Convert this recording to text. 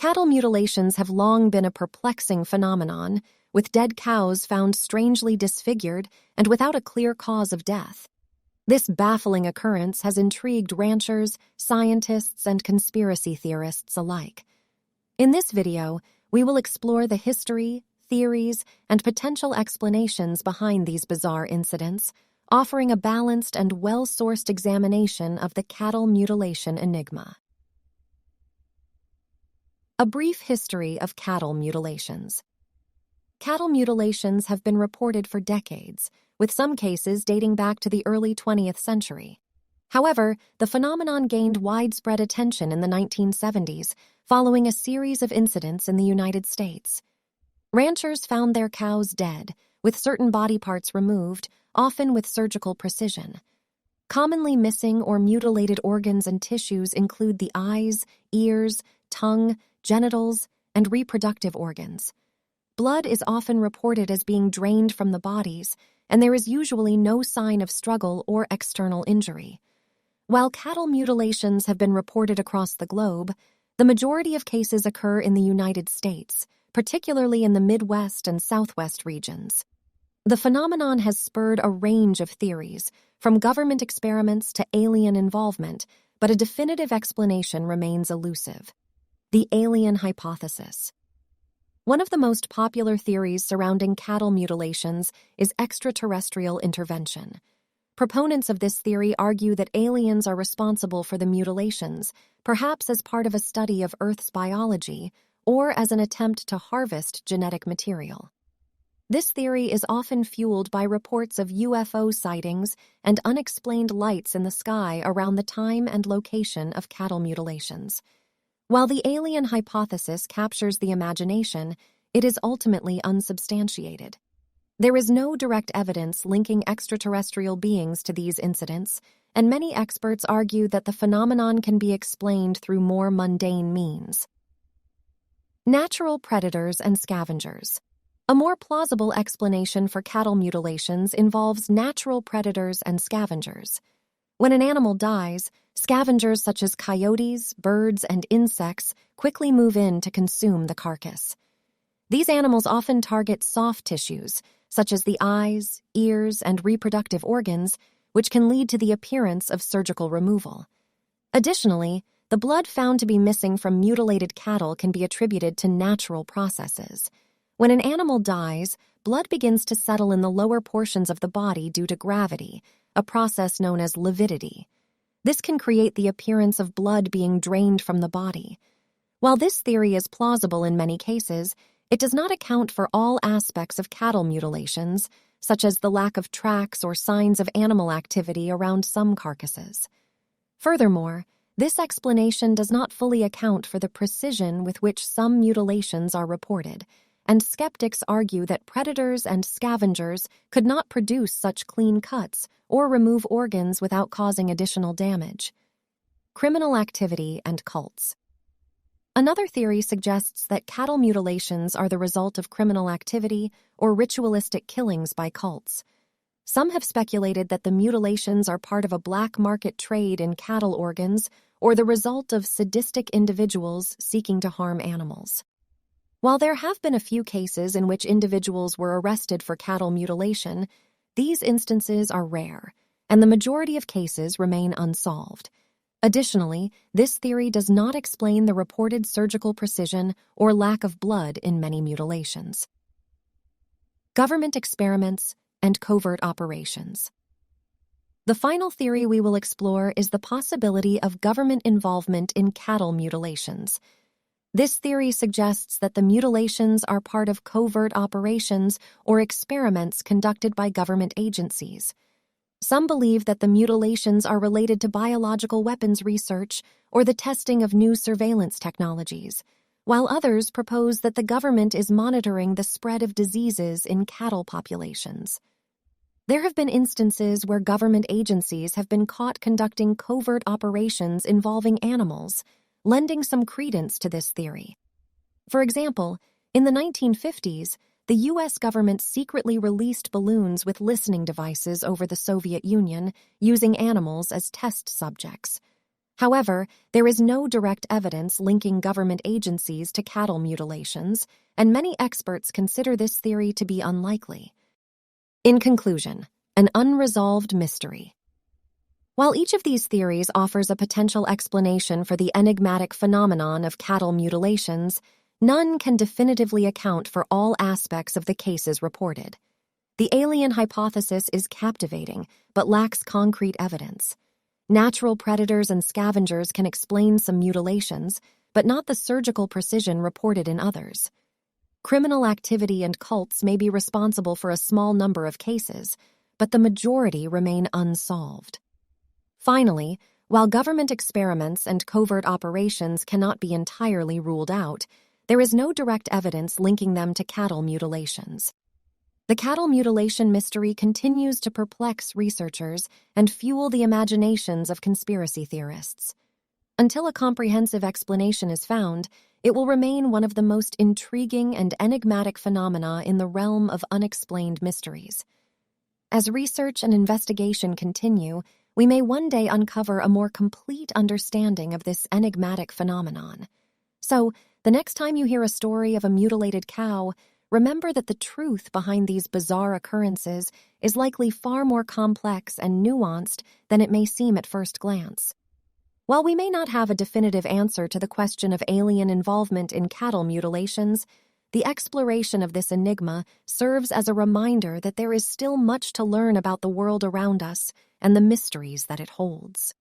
Cattle mutilations have long been a perplexing phenomenon, with dead cows found strangely disfigured and without a clear cause of death. This baffling occurrence has intrigued ranchers, scientists, and conspiracy theorists alike. In this video, we will explore the history, theories, and potential explanations behind these bizarre incidents, offering a balanced and well-sourced examination of the cattle mutilation enigma. A brief history of cattle mutilations. Cattle mutilations have been reported for decades, with some cases dating back to the early 20th century. However, the phenomenon gained widespread attention in the 1970s following a series of incidents in the United States. Ranchers found their cows dead, with certain body parts removed, often with surgical precision. Commonly missing or mutilated organs and tissues include the eyes, ears, tongue, genitals, and reproductive organs. Blood is often reported as being drained from the bodies, and there is usually no sign of struggle or external injury. While cattle mutilations have been reported across the globe, the majority of cases occur in the United States, particularly in the Midwest and Southwest regions. The phenomenon has spurred a range of theories, from government experiments to alien involvement, but a definitive explanation remains elusive. The alien hypothesis. One of the most popular theories surrounding cattle mutilations is extraterrestrial intervention. Proponents of this theory argue that aliens are responsible for the mutilations, perhaps as part of a study of Earth's biology or as an attempt to harvest genetic material. This theory is often fueled by reports of UFO sightings and unexplained lights in the sky around the time and location of cattle mutilations. While the alien hypothesis captures the imagination, it is ultimately unsubstantiated. There is no direct evidence linking extraterrestrial beings to these incidents, and many experts argue that the phenomenon can be explained through more mundane means. Natural predators and scavengers. A more plausible explanation for cattle mutilations involves natural predators and scavengers. When an animal dies, scavengers such as coyotes, birds, and insects quickly move in to consume the carcass. These animals often target soft tissues, such as the eyes, ears, and reproductive organs, which can lead to the appearance of surgical removal. Additionally, the blood found to be missing from mutilated cattle can be attributed to natural processes. When an animal dies, blood begins to settle in the lower portions of the body due to gravity, a process known as lividity. This can create the appearance of blood being drained from the body. While this theory is plausible in many cases, it does not account for all aspects of cattle mutilations, such as the lack of tracks or signs of animal activity around some carcasses. Furthermore, this explanation does not fully account for the precision with which some mutilations are reported, and skeptics argue that predators and scavengers could not produce such clean cuts or remove organs without causing additional damage. Criminal activity and cults. Another theory suggests that cattle mutilations are the result of criminal activity or ritualistic killings by cults. Some have speculated that the mutilations are part of a black market trade in cattle organs or the result of sadistic individuals seeking to harm animals. While there have been a few cases in which individuals were arrested for cattle mutilation, these instances are rare, and the majority of cases remain unsolved. Additionally, this theory does not explain the reported surgical precision or lack of blood in many mutilations. Government experiments and covert operations. The final theory we will explore is the possibility of government involvement in cattle mutilations. This theory suggests that the mutilations are part of covert operations or experiments conducted by government agencies. Some believe that the mutilations are related to biological weapons research or the testing of new surveillance technologies, while others propose that the government is monitoring the spread of diseases in cattle populations. There have been instances where government agencies have been caught conducting covert operations involving animals, lending some credence to this theory. For example, in the 1950s, the U.S. government secretly released balloons with listening devices over the Soviet Union, using animals as test subjects. However, there is no direct evidence linking government agencies to cattle mutilations, and many experts consider this theory to be unlikely. In conclusion, an unresolved mystery. While each of these theories offers a potential explanation for the enigmatic phenomenon of cattle mutilations, none can definitively account for all aspects of the cases reported. The alien hypothesis is captivating, but lacks concrete evidence. Natural predators and scavengers can explain some mutilations, but not the surgical precision reported in others. Criminal activity and cults may be responsible for a small number of cases, but the majority remain unsolved. Finally, while government experiments and covert operations cannot be entirely ruled out, there is no direct evidence linking them to cattle mutilations. The cattle mutilation mystery continues to perplex researchers and fuel the imaginations of conspiracy theorists. Until a comprehensive explanation is found, it will remain one of the most intriguing and enigmatic phenomena in the realm of unexplained mysteries. As research and investigation continue, we may one day uncover a more complete understanding of this enigmatic phenomenon. So, the next time you hear a story of a mutilated cow, remember that the truth behind these bizarre occurrences is likely far more complex and nuanced than it may seem at first glance. While we may not have a definitive answer to the question of alien involvement in cattle mutilations, the exploration of this enigma serves as a reminder that there is still much to learn about the world around us and the mysteries that it holds.